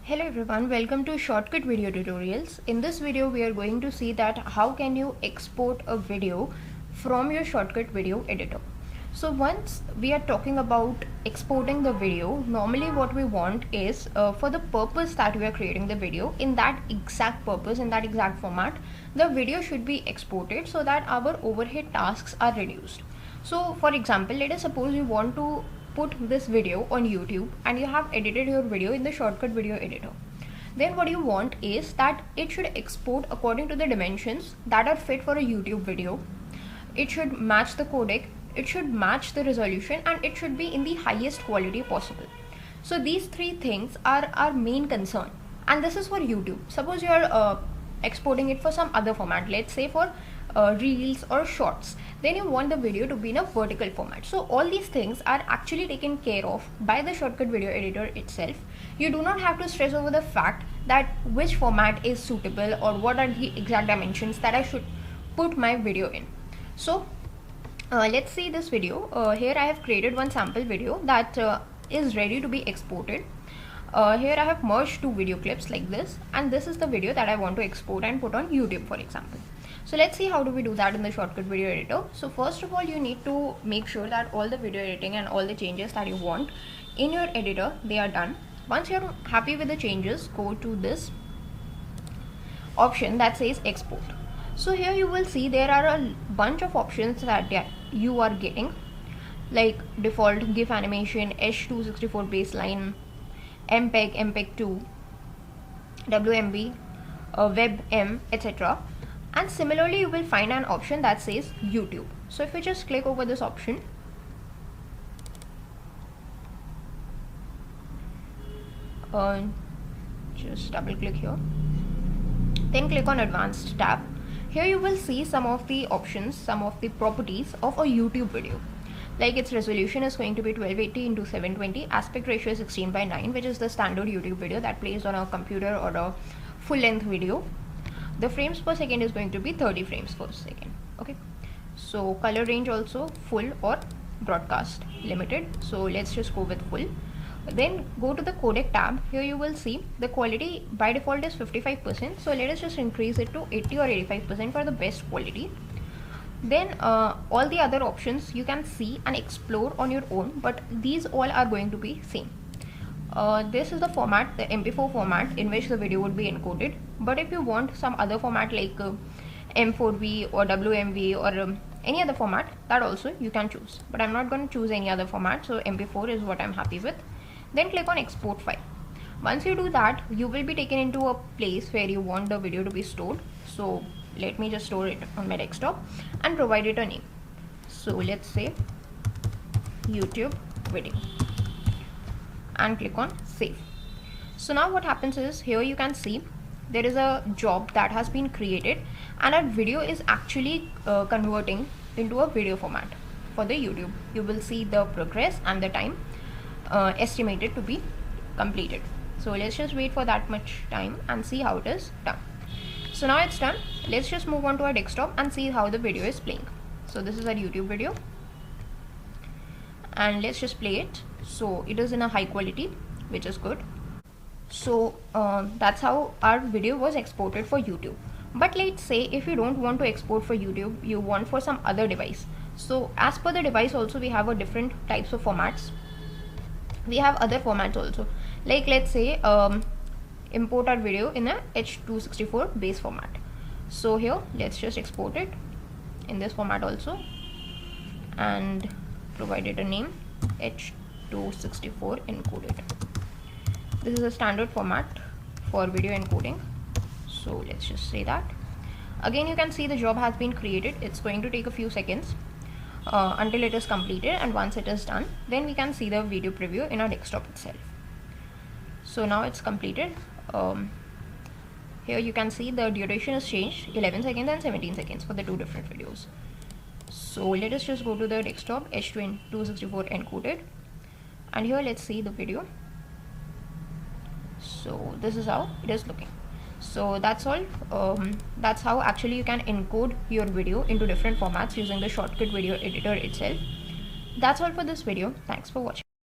Hello everyone, welcome to Shotcut video tutorials. In this video we are going to see that how can you export a video from your Shotcut video editor. So once we are talking about exporting the video, normally what we want is for the purpose that we are creating the video, in that exact purpose, in that exact format, the video should be exported so that our overhead tasks are reduced. So for example, let us suppose you want to put this video on YouTube and you have edited your video in the Shotcut video editor. Then what you want is that it should export according to the dimensions that are fit for a YouTube video. It should match the codec, it should match the resolution, and it should be in the highest quality possible. So these three things are our main concern, and this is for YouTube. Suppose you are exporting it for some other format, let's say for reels or shorts, then you want the video to be in a vertical format. So all these things are actually taken care of by the Shotcut video editor itself. You do not have to stress over the fact that which format is suitable or what are the exact dimensions that I should put my video in. So let's see this video. Here I have created one sample video that is ready to be exported. Here I have merged two video clips like this, and this is the video that I want to export and put on YouTube, for example. So let's see how do we do that in the Shotcut video editor. So first of all, you need to make sure that all the video editing and all the changes that you want in your editor, they are done. Once you're happy with the changes, go to this option that says export. So here you will see there are a bunch of options that you are getting, like default, GIF animation, H264 baseline, MPEG, MPEG-2, WMV, WebM, etc. And similarly you will find an option that says YouTube. So if you just click over this option, just double click here, then click on advanced tab. Here you will see some of the options, some of the properties of a YouTube video. Like its resolution is going to be 1280 into 720, aspect ratio is 16:9, which is the standard YouTube video that plays on a computer or a full length video. The frames per second is going to be 30 frames per second. Okay, so color range also full or broadcast limited. So let's just go with full. Then go to the codec tab. Here you will see the quality by default is 55%. So let us just increase it to 80 or 85% for the best quality. Then all the other options you can see and explore on your own, but these all are going to be same. This is the format, the MP4 format in which the video would be encoded. But if you want some other format like M4V or WMV or any other format, that also you can choose. But I'm not going to choose any other format, so MP4 is what I'm happy with. Then click on export file. Once you do that, you will be taken into a place where you want the video to be stored. So let me just store it on my desktop and provide it a name. So let's say YouTube video, and click on save. So now what happens is, here you can see there is a job that has been created and our video is actually converting into a video format for the YouTube. You will see the progress and the time estimated to be completed. So let's just wait for that much time and see how it is done. So now it's done. Let's just move on to our desktop and see how the video is playing. So this is our YouTube video and let's just play it. So it is in a high quality, which is good. So that's how our video was exported for YouTube. But let's say if you don't want to export for YouTube, you want for some other device. So as per the device also, we have a different types of formats. We have other formats also, like let's say import our video in a H264 base format. So here let's just export it in this format also and provide it a name, H264 encoded. This is a standard format for video encoding. So let's just say that. Again, you can see the job has been created. It's going to take a few seconds until it is completed, and once it is done, then we can see the video preview in our desktop itself. So now it's completed. Here you can see the duration is changed, 11 seconds and 17 seconds for the two different videos. So let us just go to the desktop, H264 encoded, and here let's see the video. So this is how it is looking. So that's all. That's how actually you can encode your video into different formats using the Shotcut video editor itself. That's all for this video. Thanks for watching.